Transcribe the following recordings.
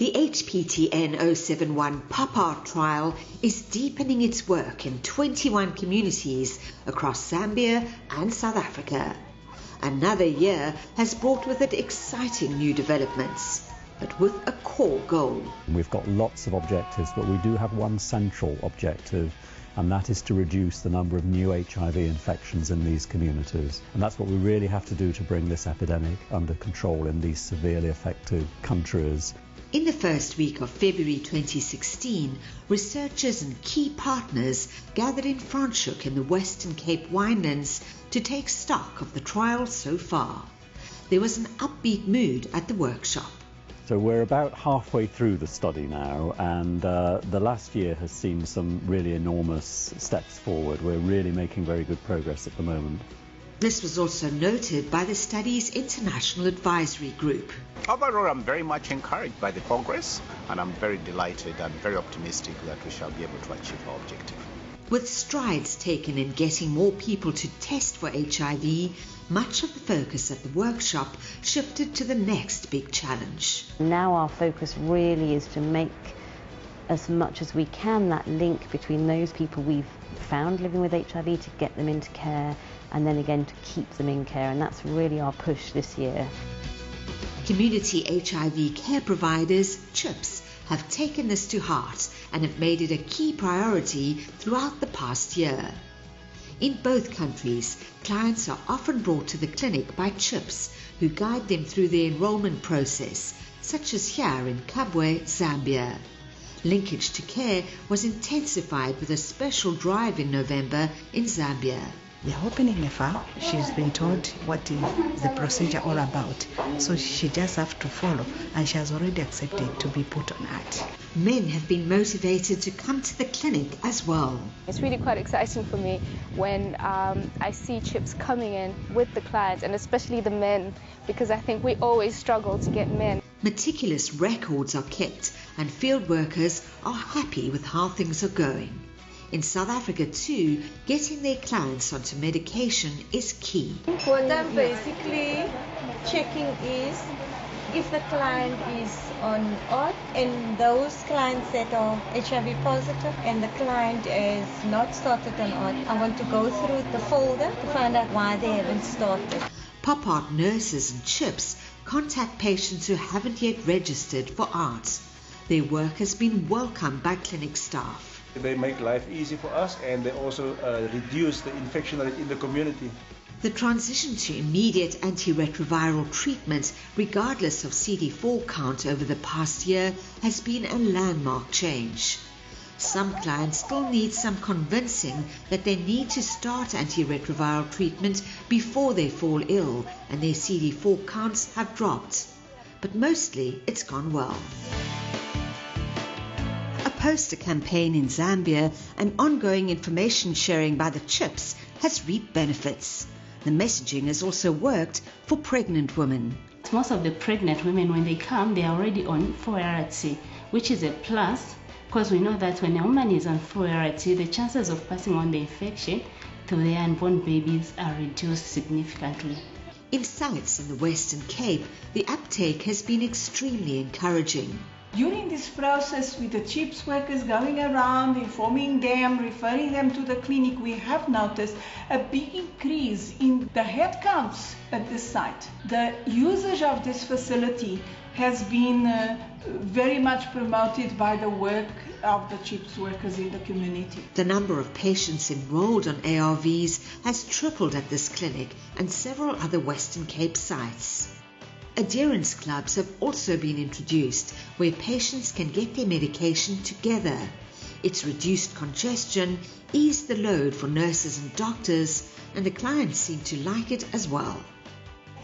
The HPTN 071 PopART trial is deepening its work in 21 communities across Zambia and South Africa. Another year has brought with it exciting new developments, but with a core goal. We've got lots of objectives, but we do have one central objective, and that is to reduce the number of new HIV infections in these communities. And that's what we really have to do to bring this epidemic under control in these severely affected countries. In the first week of February 2016, researchers and key partners gathered in Franschhoek in the Western Cape winelands to take stock of the trial so far. There was an upbeat mood at the workshop. So we're about halfway through the study now, and the last year has seen some really enormous steps forward. We're really making very good progress at the moment. This was also noted by the study's International Advisory Group. Overall, I'm very much encouraged by the progress, and I'm very delighted and very optimistic that we shall be able to achieve our objective. With strides taken in getting more people to test for HIV, much of the focus at the workshop shifted to the next big challenge. Now our focus really is to make as much as we can that link between those people we've found living with HIV to get them into care, and then again to keep them in care, and that's really our push this year. Community HIV care providers, CHIPS, have taken this to heart and have made it a key priority throughout the past year. In both countries, clients are often brought to the clinic by CHIPS, who guide them through the enrollment process, such as here in Kabwe, Zambia. Linkage to care was intensified with a special drive in November in Zambia. They're opening a file. She's been told what is the procedure all about. So she just has to follow, and she has already accepted to be put on ART. Men have been motivated to come to the clinic as well. It's really quite exciting for me when I see CHIPS coming in with the clients, and especially the men, because I think we always struggle to get men. Meticulous records are kept, and field workers are happy with how things are going. In South Africa too, getting their clients onto medication is key. What I'm basically checking is if the client is on ART, and those clients that are HIV positive and the client is not started on ART, I want to go through the folder to find out why they haven't started. PopART nurses and CHIPS contact patients who haven't yet registered for ART. Their work has been welcomed by clinic staff. They make life easy for us, and they also reduce the infection rate in the community. The transition to immediate antiretroviral treatment, regardless of CD4 count over the past year, has been a landmark change. Some clients still need some convincing that they need to start antiretroviral treatment before they fall ill and their CD4 counts have dropped. But mostly it's gone well. A poster campaign in Zambia and ongoing information sharing by the CHIPS has reaped benefits. The messaging has also worked for pregnant women. Most of the pregnant women, when they come, they are already on PopART, which is a plus, because we know that when a woman is on PopART, the chances of passing on the infection to their unborn babies are reduced significantly. In sites in the Western Cape, the uptake has been extremely encouraging. During this process, with the CHIPS workers going around, informing them, referring them to the clinic, we have noticed a big increase in the headcounts at this site. The usage of this facility has been very much promoted by the work of the CHIPS workers in the community. The number of patients enrolled on ARVs has tripled at this clinic and several other Western Cape sites. Adherence clubs have also been introduced, where patients can get their medication together. It's reduced congestion, eased the load for nurses and doctors, and the clients seem to like it as well.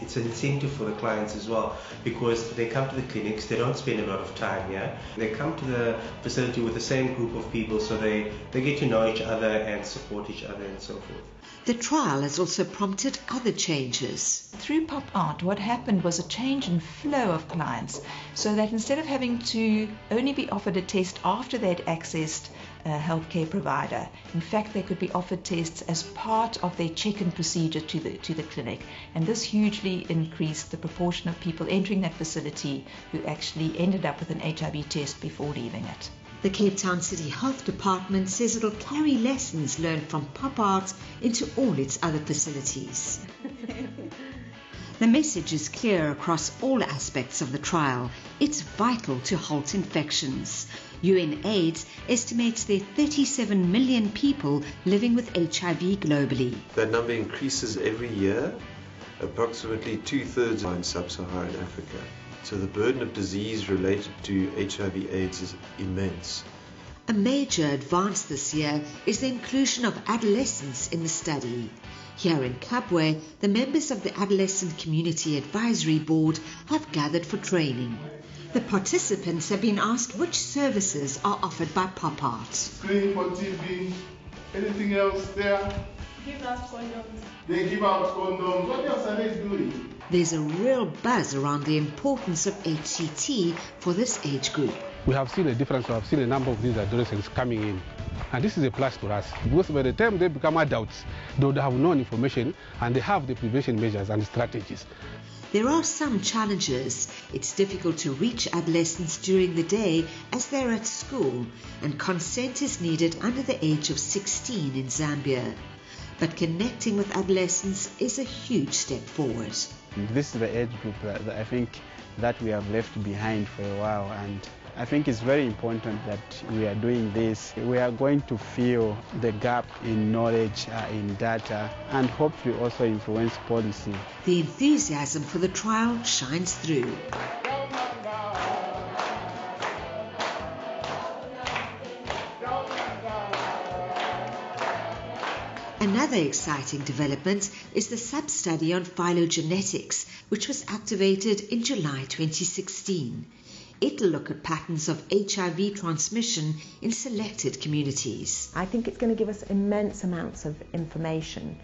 It's an incentive for the clients as well, because they come to the clinics, they don't spend a lot of time here. They come to the facility with the same group of people, so they get to know each other and support each other and so forth. The trial has also prompted other changes. Through PopART, what happened was a change in flow of clients, so that instead of having to only be offered a test after they'd accessed healthcare provider. In fact, they could be offered tests as part of their check-in procedure to the clinic, and this hugely increased the proportion of people entering that facility who actually ended up with an HIV test before leaving it. The Cape Town City Health Department says it'll carry lessons learned from PopART into all its other facilities. The message is clear across all aspects of the trial. It's vital to halt infections. UNAIDS estimates there are 37 million people living with HIV globally. That number increases every year. Approximately 2/3 are in sub-Saharan Africa. So the burden of disease related to HIV/AIDS is immense. A major advance this year is the inclusion of adolescents in the study. Here in Kabwe, the members of the Adolescent Community Advisory Board have gathered for training. The participants have been asked which services are offered by PopART. Screening for TB, anything else there? Give out condoms. They give out condoms. What else are they doing? There's a real buzz around the importance of HCT for this age group. We have seen a difference. We have seen a number of these adolescents coming in. And this is a plus for us, because by the time they become adults, they would have known information and they have the prevention measures and strategies. There are some challenges. It's difficult to reach adolescents during the day as they're at school, and consent is needed under the age of 16 in Zambia. But connecting with adolescents is a huge step forward. This is the age group that I think that we have left behind for a while, and I think it's very important that we are doing this. We are going to fill the gap in knowledge, in data, and hopefully also influence policy. The enthusiasm for the trial shines through. Another exciting development is the sub-study on phylogenetics, which was activated in July 2016. It'll look at patterns of HIV transmission in selected communities. I think it's going to give us immense amounts of information,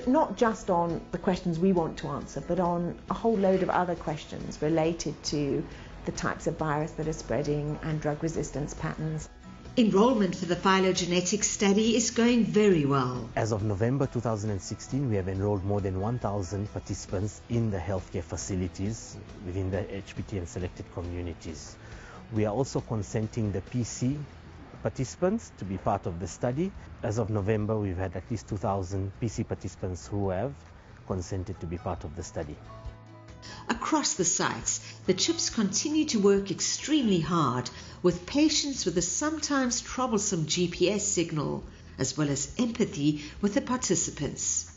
not just on the questions we want to answer, but on a whole load of other questions related to the types of virus that are spreading and drug resistance patterns. Enrollment for the phylogenetics study is going very well. As of November 2016, we have enrolled more than 1,000 participants in the healthcare facilities within the HPT and selected communities. We are also consenting the PC participants to be part of the study. As of November, we've had at least 2,000 PC participants who have consented to be part of the study. Across the sites, the CHIPs continue to work extremely hard with patients with a sometimes troublesome GPS signal, as well as empathy with the participants.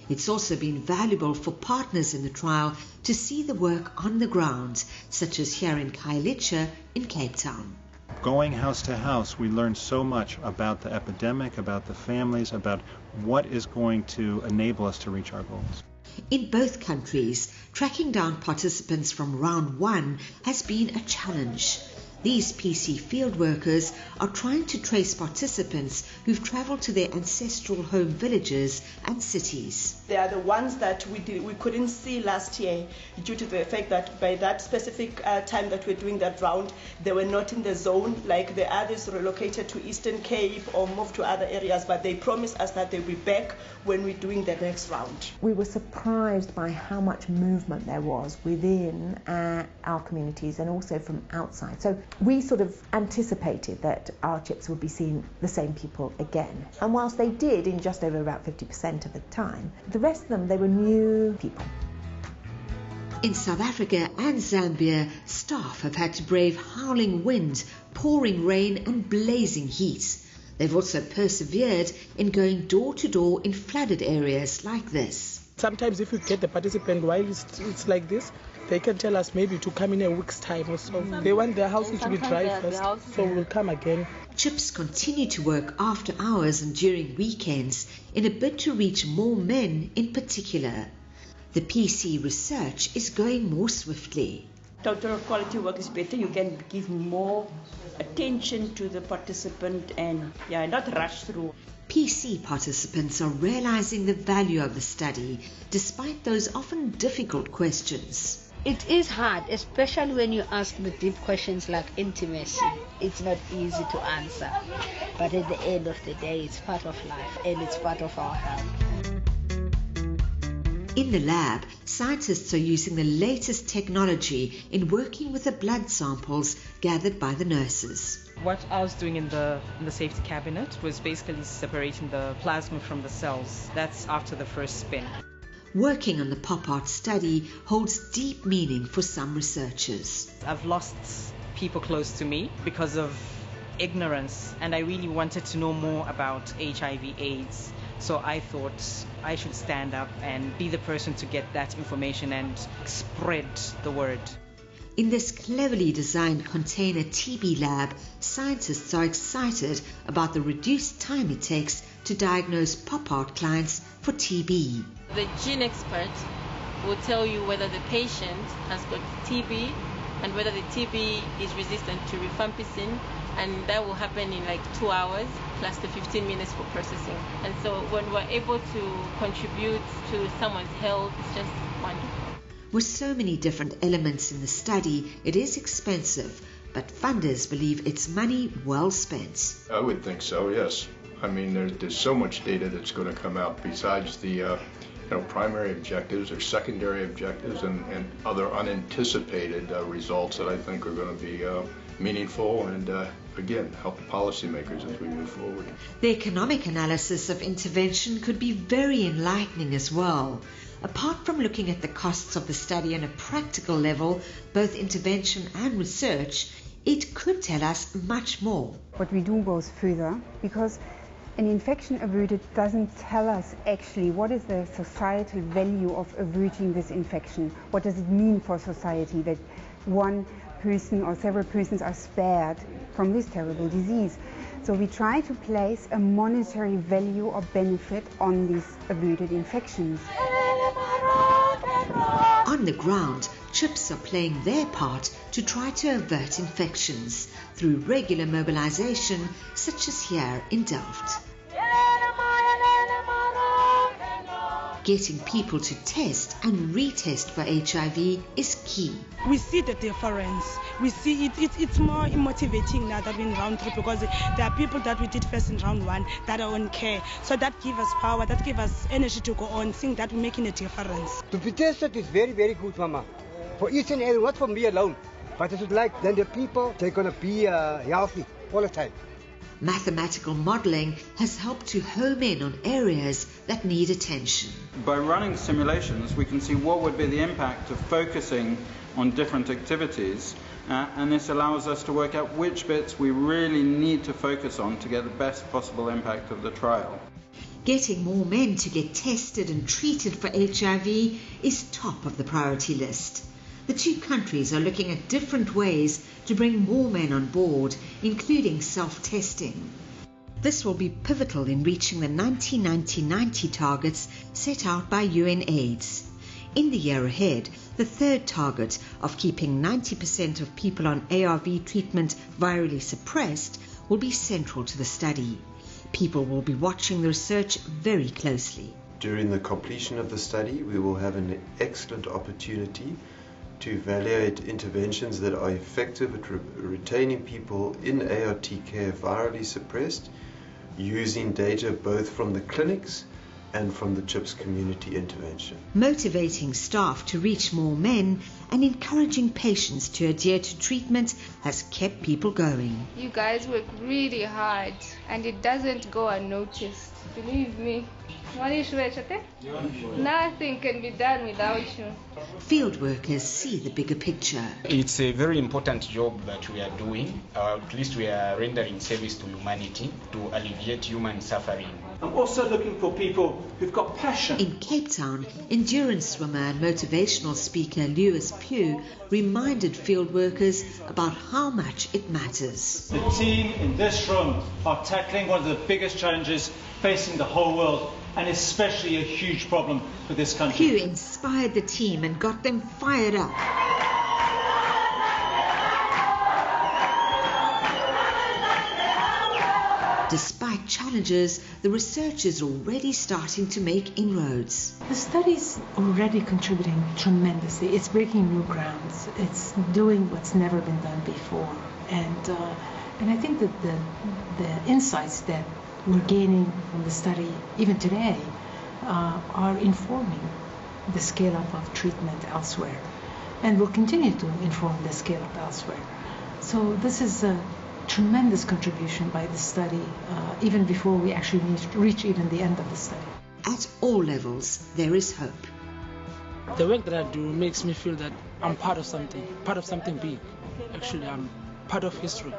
It's also been valuable for partners in the trial to see the work on the ground, such as here in Khayelitsha in Cape Town. Going house to house, we learned so much about the epidemic, about the families, about what is going to enable us to reach our goals. In both countries, tracking down participants from round one has been a challenge. These PC field workers are trying to trace participants who've travelled to their ancestral home villages and cities. They are the ones that we couldn't see last year due to the fact that by that specific time that we're doing that round, they were not in the zone like the others relocated to Eastern Cape or moved to other areas, but they promised us that they'll be back when we're doing the next round. We were surprised by how much movement there was within our communities and also from outside. So we sort of anticipated that our CHIPs would be seeing the same people again. And whilst they did in just over about 50% of the time, the rest of them, they were new people. In South Africa and Zambia, staff have had to brave howling wind, pouring rain and blazing heat. They've also persevered in going door to door in flooded areas like this. Sometimes if we get the participant while it's like this, they can tell us maybe to come in a week's time or so. They want their houses to be dry first, so we'll come again. CHIPs continue to work after hours and during weekends in a bid to reach more men in particular. The PC research is going more swiftly. Total quality work is better. You can give more attention to the participant and not rush through. PC participants are realizing the value of the study despite those often difficult questions. It is hard, especially when you ask the deep questions like intimacy. It's not easy to answer, but at the end of the day, it's part of life and it's part of our health. In the lab, scientists are using the latest technology in working with the blood samples gathered by the nurses. What I was doing in the safety cabinet was basically separating the plasma from the cells. That's after the first spin. Working on the PopART study holds deep meaning for some researchers. I've lost people close to me because of ignorance, and I really wanted to know more about HIV/AIDS. So I thought I should stand up and be the person to get that information and spread the word. In this cleverly designed container TB lab, scientists are excited about the reduced time it takes to diagnose PopART clients for TB. The gene expert will tell you whether the patient has got TB and whether the TB is resistant to rifampicin, and that will happen in like 2 hours plus the 15 minutes for processing. And so when we're able to contribute to someone's health, it's just wonderful. With so many different elements in the study, it is expensive, but funders believe it's money well spent. I would think so, yes. I mean, there's so much data that's going to come out besides the primary objectives or secondary objectives and other unanticipated results that I think are going to be meaningful and, again, help the policymakers as we move forward. The economic analysis of intervention could be very enlightening as well. Apart from looking at the costs of the study on a practical level, both intervention and research, it could tell us much more. What we do goes further, because an infection averted doesn't tell us actually what is the societal value of averting this infection. What does it mean for society that one person or several persons are spared from this terrible disease? So we try to place a monetary value or benefit on these averted infections. On the ground, CHIPs are playing their part to try to avert infections through regular mobilization, such as here in Delft. Getting people to test and retest for HIV is key. We see the difference. We see it's more motivating now that we're in round 3, because there are people that we did first in round 1 that are on care. So that gives us power, that gives us energy to go on, seeing that we're making a difference. To be tested is very, very good, Mama. For each and every, not for me alone. But I should like, then the people, they're going to be healthy all the time. Mathematical modeling has helped to home in on areas that need attention. By running simulations, we can see what would be the impact of focusing on different activities, and this allows us to work out which bits we really need to focus on to get the best possible impact of the trial. Getting more men to get tested and treated for HIV is top of the priority list. The two countries are looking at different ways to bring more men on board, including self-testing. This will be pivotal in reaching the 90-90-90 targets set out by UNAIDS. In the year ahead, the third target of keeping 90% of people on ARV treatment virally suppressed will be central to the study. People will be watching the research very closely. During the completion of the study, we will have an excellent opportunity to evaluate interventions that are effective at retaining people in ART care virally suppressed, using data both from the clinics and from the CHIPS community intervention. Motivating staff to reach more men and encouraging patients to adhere to treatment has kept people going. You guys work really hard and it doesn't go unnoticed. Believe me. Nothing can be done without you. Field workers see the bigger picture. It's a very important job that we are doing. At least we are rendering service to humanity to alleviate human suffering. I'm also looking for people who've got passion. In Cape Town, endurance swimmer and motivational speaker Lewis Pugh reminded field workers about how much it matters. The team in this room are tackling one of the biggest challenges facing the whole world, and especially a huge problem for this country. Pugh inspired the team and got them fired up. Despite challenges, the research is already starting to make inroads. The study's already contributing tremendously. It's breaking new grounds. It's doing what's never been done before. And I think that the insights that we're gaining from the study, even today, are informing the scale-up of treatment elsewhere, and will continue to inform the scale-up elsewhere. So this is a tremendous contribution by the study, even before we actually reach even the end of the study. At all levels, there is hope. The work that I do makes me feel that I'm part of something big. Actually, I'm part of history.